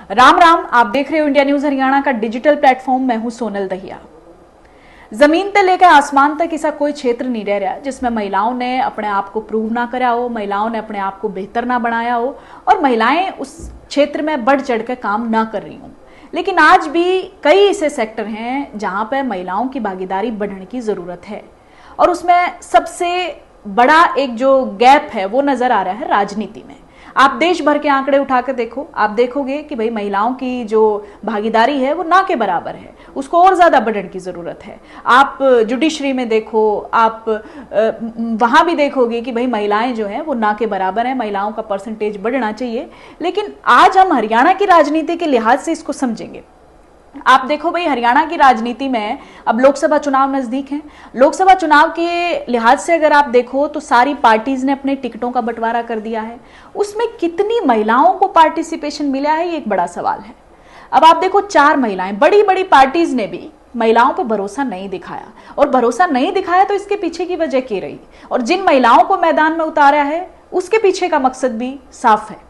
राम राम, आप देख रहे हो इंडिया न्यूज हरियाणा का डिजिटल प्लेटफॉर्म। मैं हूं सोनल दहिया। जमीन से लेकर आसमान तक ऐसा कोई क्षेत्र नहीं रह रहा जिसमें महिलाओं ने अपने आप को प्रूव ना करा हो, महिलाओं ने अपने आप को बेहतर ना बनाया हो और महिलाएं उस क्षेत्र में बढ़ चढ़ कर काम ना कर रही हों। लेकिन आज भी कई ऐसे सेक्टर हैं जहां पर महिलाओं की भागीदारी बढ़ने की जरूरत है और उसमें सबसे बड़ा एक जो गैप है वो नजर आ रहा है राजनीति में। आप देश भर के आंकड़े उठा कर देखो, आप देखोगे कि भाई महिलाओं की जो भागीदारी है वो ना के बराबर है, उसको और ज्यादा बढ़ने की जरूरत है। आप जुडिशरी में देखो, आप वहां भी देखोगे कि भाई महिलाएं जो हैं वो ना के बराबर है, महिलाओं का परसेंटेज बढ़ना चाहिए। लेकिन आज हम हरियाणा की राजनीति के लिहाज से इसको समझेंगे। आप देखो भाई, हरियाणा की राजनीति में अब लोकसभा चुनाव नजदीक हैं। लोकसभा चुनाव के लिहाज से अगर आप देखो तो सारी पार्टीज ने अपने टिकटों का बंटवारा कर दिया है। उसमें कितनी महिलाओं को पार्टिसिपेशन मिला है ये एक बड़ा सवाल है। अब आप देखो, 4 महिलाएं, बड़ी बड़ी पार्टीज ने भी महिलाओं पर भरोसा नहीं दिखाया और भरोसा नहीं दिखाया तो इसके पीछे की वजह क्या रही और जिन महिलाओं को मैदान में उतारा है उसके पीछे का मकसद भी साफ है।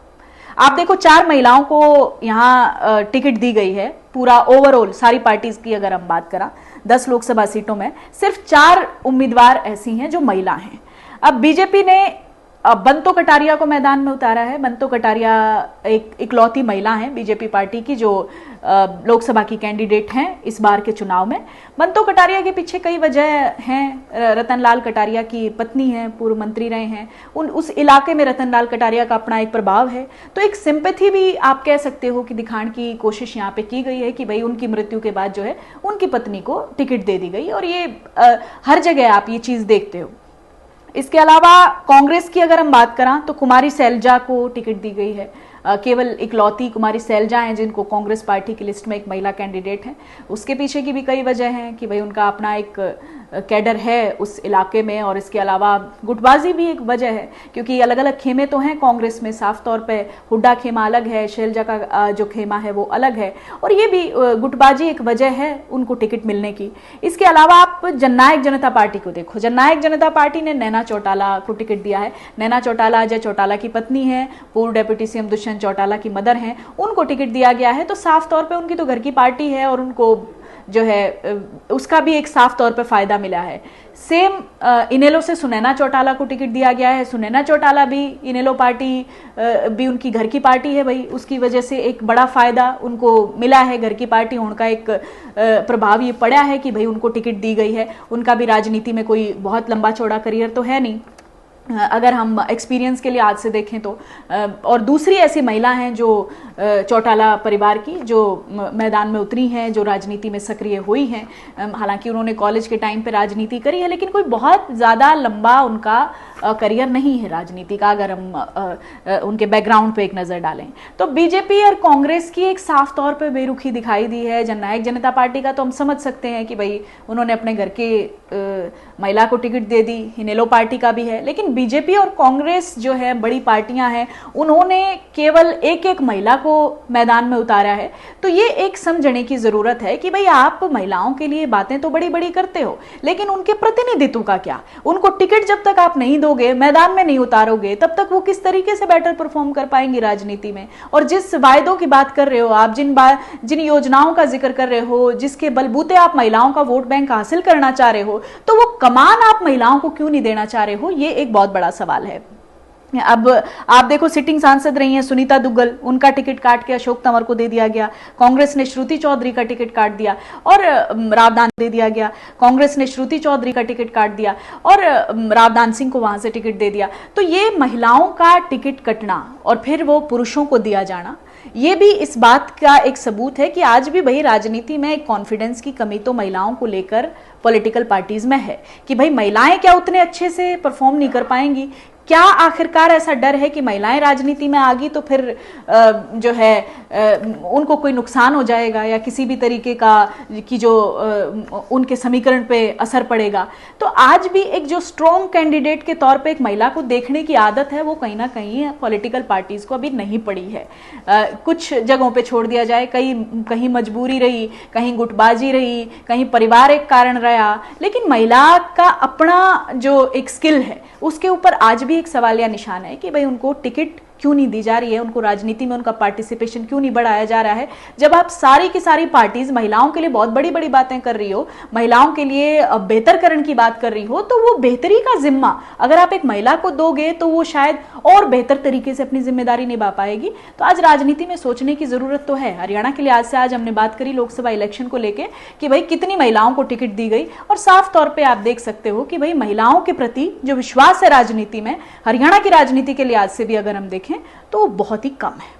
आप देखो, 4 महिलाओं को यहाँ टिकट दी गई है। पूरा ओवरऑल सारी पार्टीज की अगर हम बात करें 10 लोकसभा सीटों में सिर्फ 4 उम्मीदवार ऐसी हैं जो महिला हैं। अब बीजेपी ने बंतो कटारिया को मैदान में उतारा है। बंतो कटारिया एक इकलौती महिला हैं बीजेपी पार्टी की जो लोकसभा की कैंडिडेट हैं इस बार के चुनाव में। बंतो कटारिया के पीछे कई वजह हैं। रतन लाल कटारिया की पत्नी हैं, पूर्व मंत्री रहे हैं, उस इलाके में रतन लाल कटारिया का अपना एक प्रभाव है। तो एक सिंपैथी भी आप कह सकते हो कि दिखाने की कोशिश यहाँ पे की गई है कि भाई उनकी मृत्यु के बाद जो है उनकी पत्नी को टिकट दे दी गई और ये हर जगह आप ये चीज देखते हो। इसके अलावा कांग्रेस की अगर हम बात करें तो कुमारी सैलजा को टिकट दी गई है। केवल इकलौती कुमारी सैलजा हैं जिनको कांग्रेस पार्टी की लिस्ट में एक महिला कैंडिडेट है। उसके पीछे की भी कई वजह हैं कि भाई उनका अपना एक कैडर है उस इलाके में और इसके अलावा गुटबाजी भी एक वजह है क्योंकि अलग अलग खेमे तो हैं कांग्रेस में। साफ तौर पे हुड्डा खेमा अलग है, शैलजा का जो खेमा है वो अलग है और ये भी गुटबाजी एक वजह है उनको टिकट मिलने की। इसके अलावा आप जननायक जनता पार्टी को देखो। जननायक जनता पार्टी ने नैना चौटाला को टिकट दिया है। नैना चौटाला अजय चौटाला की पत्नी है, पूर्व डेप्यूटी सीएम दुष्यंत चौटाला की मदर हैं, उनको टिकट दिया गया है। तो साफ तौर पे उनकी तो घर की पार्टी है और उनको जो है उसका भी एक साफ तौर पे फायदा मिला है। सेम इनेलो से सुनैना चौटाला को टिकट दिया गया है। सुनैना चौटाला भी, इनेलो पार्टी भी उनकी घर की पार्टी है भाई, उसकी वजह से एक बड़ा फायदा उनको मिला है। घर की पार्टी होने का एक प्रभाव ये पड़ा है कि भाई उनको टिकट दी गई है। उनका भी राजनीति में कोई बहुत लंबा चौड़ा करियर तो है नहीं अगर हम एक्सपीरियंस के लिए आज से देखें तो। और दूसरी ऐसी महिला हैं जो चौटाला परिवार की जो मैदान में उतरी हैं, जो राजनीति में सक्रिय हुई हैं। हालांकि उन्होंने कॉलेज के टाइम पे राजनीति करी है लेकिन कोई बहुत ज़्यादा लंबा उनका करियर नहीं है राजनीति का अगर हम उनके बैकग्राउंड पे एक नज़र डालें तो। बीजेपी और कांग्रेस की एक साफ तौर पे बेरुखी दिखाई दी है। जननायक जनता पार्टी का तो हम समझ सकते हैं कि भाई उन्होंने अपने घर के महिला को टिकट दे दी। इनेलो पार्टी का भी है। लेकिन बीजेपी और कांग्रेस जो है बड़ी पार्टियां हैं, उन्होंने केवल एक एक महिला को मैदान में उतारा है। तो ये एक समझने की जरूरत है कि भाई आप महिलाओं के लिए बातें तो बड़ी बड़ी करते हो लेकिन उनके प्रतिनिधित्व का क्या? उनको टिकट जब तक आप नहीं दोगे, मैदान में नहीं उतारोगे, तब तक वो किस तरीके से बेटर परफॉर्म कर पाएंगी राजनीति में? और जिस वायदों की बात कर रहे हो आप, जिन योजनाओं का जिक्र कर रहे हो, जिसके बलबूते आप महिलाओं का वोट बैंक हासिल करना चाह रहे हो, तो वो कमान आप महिलाओं को क्यों नहीं देना चाह रहे हो? ये एक बहुत बड़ा सवाल है। अब आप देखो, सिटिंग सांसद रही हैं सुनीता दुग्गल, उनका टिकट काट के अशोक तंवर को दे दिया गया। कांग्रेस ने श्रुति चौधरी का टिकट काट दिया और रावदान दे दिया गया। कांग्रेस ने श्रुति चौधरी का टिकट काट दिया और रावदान सिंह को वहां से टिकट दे दिया। तो ये महिलाओं का टिकट कटना और फिर वो पुरुषों को दिया जाना, ये भी इस बात का एक सबूत है कि आज भी भाई राजनीति में एक कॉन्फिडेंस की कमी तो महिलाओं को लेकर पॉलिटिकल पार्टीज में है कि भाई महिलाएं क्या उतने अच्छे से परफॉर्म नहीं कर पाएंगी? क्या आखिरकार ऐसा डर है कि महिलाएं राजनीति में आ गई तो फिर जो है उनको कोई नुकसान हो जाएगा या किसी भी तरीके का कि जो उनके समीकरण पे असर पड़ेगा? तो आज भी एक जो स्ट्रॉन्ग कैंडिडेट के तौर पे एक महिला को देखने की आदत है वो कहीं ना कहीं पॉलिटिकल पार्टीज को अभी नहीं पड़ी है। कुछ जगहों पे छोड़ दिया जाए, कहीं मजबूरी रही, कहीं गुटबाजी रही, कहीं परिवार एक कारण रहा, लेकिन महिला का अपना जो एक स्किल है उसके ऊपर आज भी एक सवालिया निशान है कि भाई उनको टिकट क्यों नहीं दी जा रही है, उनको राजनीति में उनका पार्टिसिपेशन क्यों नहीं बढ़ाया जा रहा है। जब आप सारी की सारी पार्टीज महिलाओं के लिए बहुत बड़ी बड़ी बातें कर रही हो, महिलाओं के लिए बेहतरकरण की बात कर रही हो, तो वो बेहतरी का जिम्मा अगर आप एक महिला को दोगे तो वो शायद और बेहतर तरीके से अपनी जिम्मेदारी निभा पाएगी। तो आज राजनीति में सोचने की जरूरत तो है। हरियाणा के लिए आज से आज हमने बात करी लोकसभा इलेक्शन को लेकर कि भाई कितनी महिलाओं को टिकट दी गई, और साफ तौर पे आप देख सकते हो कि भाई महिलाओं के प्रति जो विश्वास है राजनीति में, हरियाणा की राजनीति के लिहाज से भी अगर हम देखें तो बहुत ही कम है।